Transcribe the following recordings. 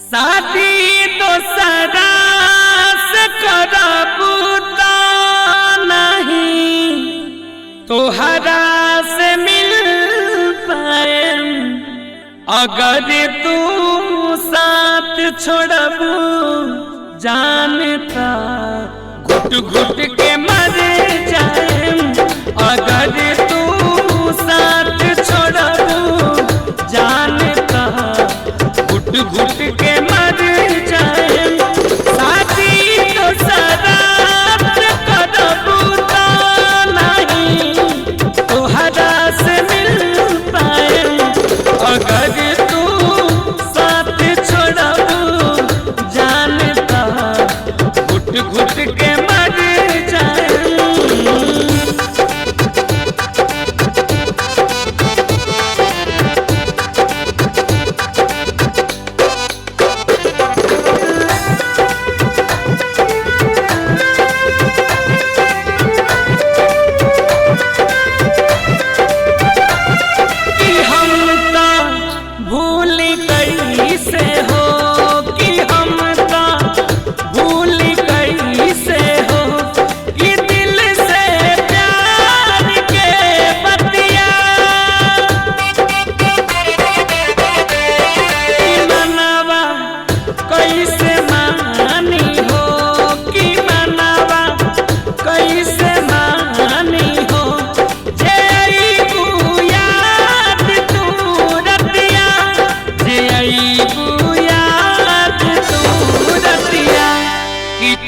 शादी तो सदा से करबू तो नहीं तोहरा से मिल पाए। अगर तू साथ छोड़बू जानता घुट घुट के मर जाए। अगर तू साथ छोड़बू जानता घुट घुट के मर जाए। शादी तो सदा करबू तो नहीं तोहरा से मिल पाए। अगर तू साथ छोड़बू जानता घुट घुट के मर जाए।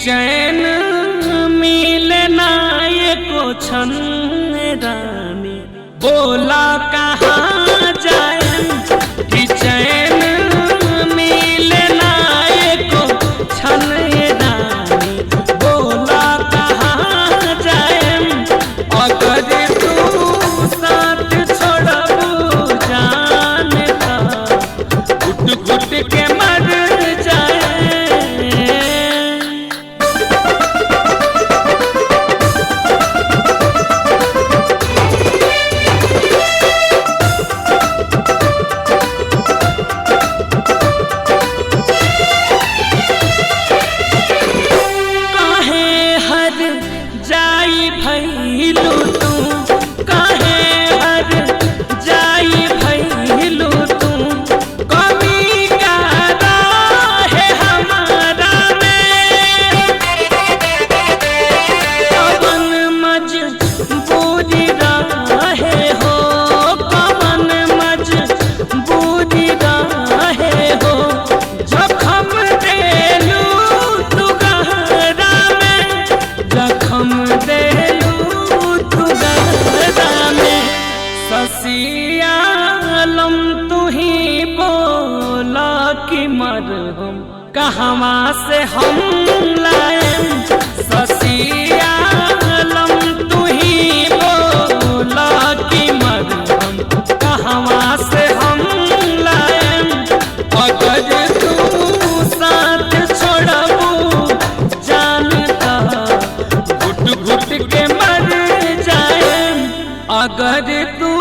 चैन मिलना एको क्षण रानी बोला कहाँ जाए। कि चैन मिलना एको क्षण रानी बोला कहाँ जाए। अगर तू साथ छोड़बू जानता घुट घुट के मर जाए। जाई भैलू तू काहे हर जाई भैलू तू कमी का है हमारा में। कवन मजबूरी रहे हो कवन मजबूरी रहे हो जखम देलू तू गहरा में। जखम देलू तू गहरा में ससियालम तू ही बोला कि मरहम कहवा से हम लाएं। ससियालम तू ही बोला कि मरहम कहवा से हम लाएं। अगर तू साथ छोड़बू जानता घुट घुट के मर जाए। अगर तू